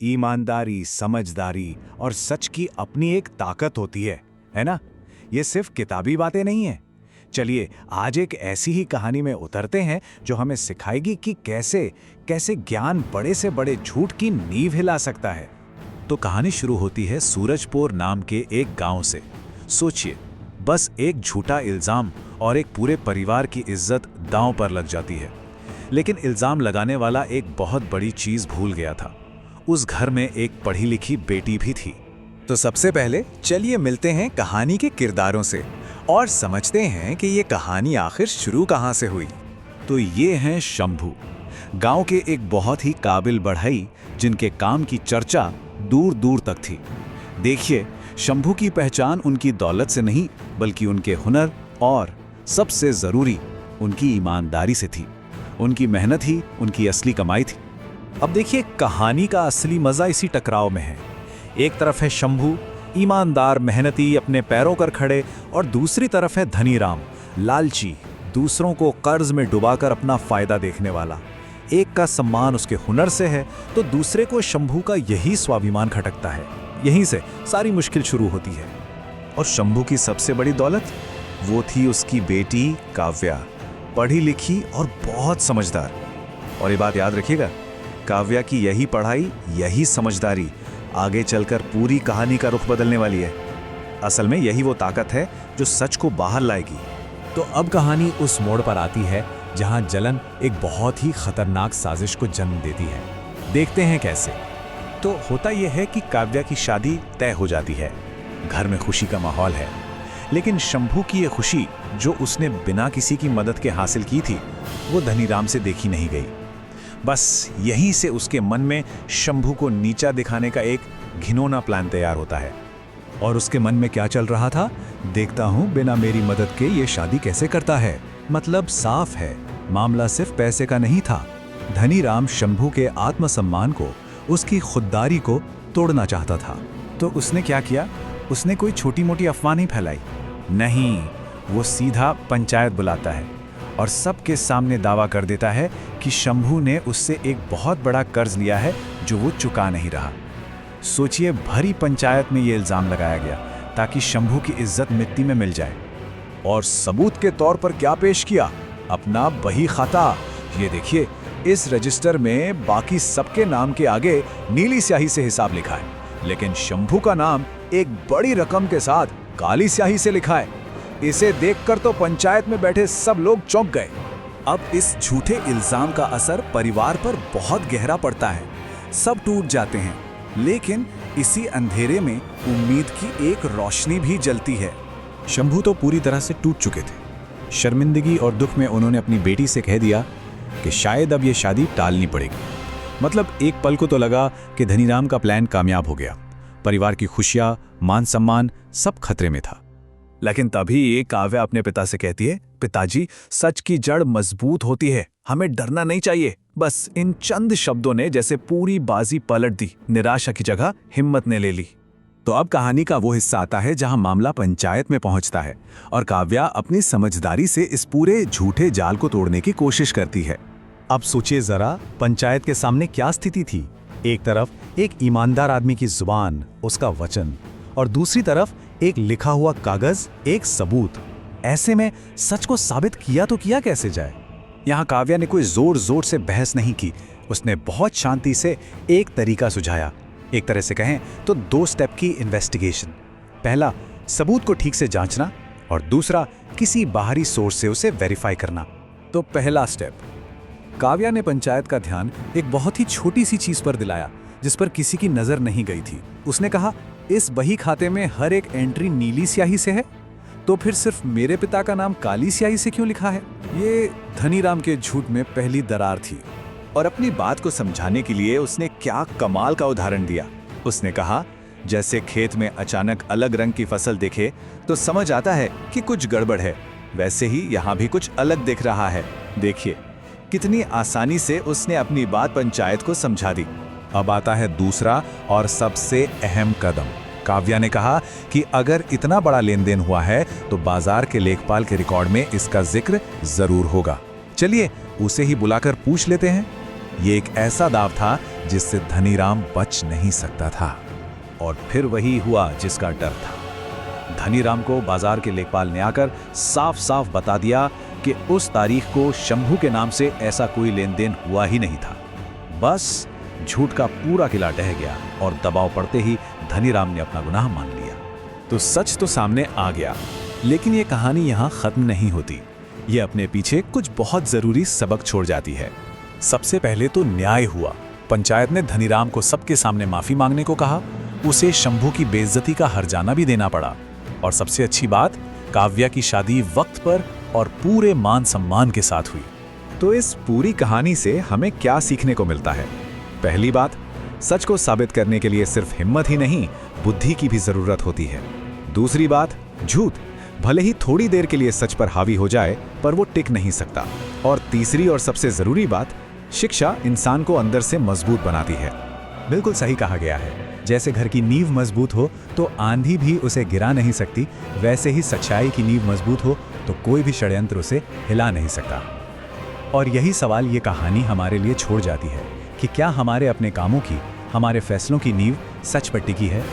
ईमानदारी, समझदारी और सच की अपनी एक ताकत होती है ना? ये सिर्फ किताबी बातें नहीं है। चलिए आज एक ऐसी ही कहानी में उतरते हैं जो हमें सिखाएगी कि कैसे कैसे ज्ञान बड़े से बड़े झूठ की नींव हिला सकता है। तो कहानी शुरू होती है सूरजपुर नाम के एक गांव से। सोचिए, बस एक झूठा इल्जाम और एक पूरे परिवार की इज्जत दांव पर लग जाती है। लेकिन इल्जाम लगाने वाला एक बहुत बड़ी चीज भूल गया था। उस घर में एक पढ़ी लिखी बेटी भी थी। तो सबसे पहले चलिए मिलते हैं कहानी के किरदारों से और समझते हैं कि ये कहानी आखिर शुरू कहाँ से हुई। तो ये हैं शंभू, गांव के एक बहुत ही काबिल बढ़ई जिनके काम की चर्चा दूर दूर तक थी। देखिए, शंभू की पहचान उनकी दौलत से नहीं बल्कि उनके हुनर और सबसे जरूरी उनकी ईमानदारी से थी। उनकी मेहनत ही उनकी असली कमाई थी। अब देखिए, कहानी का असली मजा इसी टकराव में है। एक तरफ है शंभू, ईमानदार, मेहनती, अपने पैरों पर खड़े, और दूसरी तरफ है धनीराम, लालची, दूसरों को कर्ज में डुबाकर अपना फायदा देखने वाला। एक का सम्मान उसके हुनर से है तो दूसरे को शंभू का यही स्वाभिमान खटकता है। यहीं से सारी मुश्किल शुरू होती है। और शंभू की सबसे बड़ी दौलत वो थी उसकी बेटी काव्या, पढ़ी लिखी और बहुत समझदार। और ये बात याद रखिएगा, काव्या की यही पढ़ाई, यही समझदारी आगे चलकर पूरी कहानी का रुख बदलने वाली है। असल में यही वो ताकत है जो सच को बाहर लाएगी। तो अब कहानी उस मोड़ पर आती है जहां जलन एक बहुत ही खतरनाक साजिश को जन्म देती है। देखते हैं कैसे। तो होता यह है कि काव्या की शादी तय हो जाती है। घर में खुशी का माहौल है। लेकिन शंभू की यह खुशी जो उसने बिना किसी की मदद के हासिल की थी, वो धनीराम से देखी नहीं गई। बस यहीं से उसके मन में शंभू को नीचा दिखाने का एक घिनौना प्लान तैयार होता है। और उसके मन में क्या चल रहा था? देखता हूं बिना मेरी मदद के ये शादी कैसे करता है। मतलब साफ है, मामला सिर्फ पैसे का नहीं था। धनीराम शंभू के आत्मसम्मान को, उसकी खुददारी को तोड़ना चाहता था। तो उसने क्या किया? उसने कोई छोटी मोटी अफवाह नहीं फैलाई। नहीं, वो सीधा पंचायत बुलाता है और सबके सामने दावा कर देता है कि शंभू ने उससे एक बहुत बड़ा कर्ज लिया है जो वो चुका नहीं रहा। सोचिए, भरी पंचायत में ये इल्जाम लगाया गया ताकि शंभू की इज्जत मिट्टी में मिल जाए। और सबूत के तौर पर क्या पेश किया? अपना बही खाता। ये देखिए, इस रजिस्टर में बाकी सबके नाम के आगे नीली स्याही से हिसाब लिखा है, लेकिन शंभू का नाम एक बड़ी रकम के साथ काली स्याही से लिखा है। इसे देखकर तो पंचायत में बैठे सब लोग चौंक गए। अब इस झूठे इल्जाम का असर परिवार पर बहुत गहरा पड़ता है। सब टूट जाते हैं, लेकिन इसी अंधेरे में उम्मीद की एक रोशनी भी जलती है। शंभू तो पूरी तरह से टूट चुके थे। शर्मिंदगी और दुख में उन्होंने अपनी बेटी से कह दिया कि शायद अब ये शादी टालनी पड़ेगी। मतलब एक पल को तो लगा कि धनीराम का प्लान कामयाब हो गया। परिवार की खुशियां, मान सम्मान सब खतरे में था। लेकिन तभी एक काव्या अपने पिता से कहती है, पिताजी, सच की जड़ मजबूत होती है, हमें डरना नहीं चाहिए। बस इन चंद शब्दों ने जैसे पूरी बाजी पलट दी। निराशा की जगह हिम्मत ने ले ली। तो अब कहानी का वो हिस्सा आता है जहां मामला पंचायत में पहुंचता है और काव्या अपनी समझदारी से इस पूरे झूठे जाल को तोड़ने की कोशिश करती है। अब सोचिए जरा, पंचायत के सामने क्या स्थिति थी। एक तरफ एक ईमानदार आदमी की जुबान, उसका वचन, और दूसरी तरफ एक लिखा हुआ कागज, एक सबूत। ऐसे में सच को साबित किया तो किया कैसे जाए? यहाँ काव्या ने कोई जोर जोर से बहस नहीं की। उसने बहुत शांति से एक तरीका सुझाया। एक तरह से कहें तो 2 स्टेप की इन्वेस्टिगेशन। पहला, सबूत को ठीक से जांचना, और दूसरा, किसी बाहरी सोर्स से उसे वेरीफाई करना। तो पहला स्टेप, काव्या ने पंचायत का ध्यान एक बहुत ही छोटी सी चीज पर दिलाया जिस पर किसी की नजर नहीं गई थी। उसने कहा, इस बही खाते में हर एक एंट्री नीली स्याही से है, तो फिर सिर्फ मेरे पिता का नाम काली स्याही से क्यों लिखा है? ये धनीराम के झूठ में पहली दरार थी। और अपनी बात को समझाने के लिए उसने क्या कमाल का उदाहरण दिया। उसने कहा, जैसे खेत में अचानक अलग रंग की फसल दिखे तो समझ आता है कि कुछ गड़बड़ है, वैसे ही यहाँ भी कुछ अलग दिख रहा है। देखिए, कितनी आसानी से उसने अपनी बात पंचायत को समझा दी। अब आता है दूसरा और सबसे अहम कदम। काव्या ने कहा कि अगर इतना बड़ा लेन देन हुआ है तो बाजार के लेखपाल के रिकॉर्ड में इसका जिक्र जरूर होगा। चलिए उसे ही बुलाकर पूछ लेते हैं। ये एक ऐसा दाव था जिससे धनीराम बच नहीं सकता था। और फिर वही हुआ जिसका डर था। धनीराम को बाजार के लेखपाल ने आकर साफ साफ बता दिया कि उस तारीख को शंभू के नाम से ऐसा कोई लेन देन हुआ ही नहीं था। बस झूठ का पूरा किला ढह गया और दबाव पड़ते ही धनीराम ने अपना गुनाह मान लिया। तो सच तो सामने आ गया, लेकिन ये कहानी यहाँ खत्म नहीं होती। ये अपने पीछे कुछ बहुत जरूरी सबक छोड़ जाती है। सबसे पहले तो न्याय हुआ। पंचायत ने धनीराम को सबके सामने माफी मांगने को कहा। उसे शंभू की बेइज्जती का हर्जाना भी देना पड़ा। और सबसे अच्छी बात, काव्या की शादी वक्त पर और पूरे मान सम्मान के साथ हुई। तो इस पूरी कहानी से हमें क्या सीखने को मिलता है? पहली बात, सच को साबित करने के लिए सिर्फ हिम्मत ही नहीं, बुद्धि की भी जरूरत होती है। दूसरी बात, झूठ भले ही थोड़ी देर के लिए सच पर हावी हो जाए, पर वो टिक नहीं सकता। और तीसरी और सबसे जरूरी बात, शिक्षा इंसान को अंदर से मजबूत बनाती है। बिल्कुल सही कहा गया है। जैसे घर की नींव मजबूत हो तो आंधी भी उसे गिरा नहीं सकती, वैसे ही सच्चाई की नींव मजबूत हो तो कोई भी षड्यंत्र उसे हिला नहीं सकता। और यही सवाल ये कहानी हमारे लिए छोड़ जाती है कि क्या हमारे अपने कामों की, हमारे फैसलों की नींव सच पर टिकी है?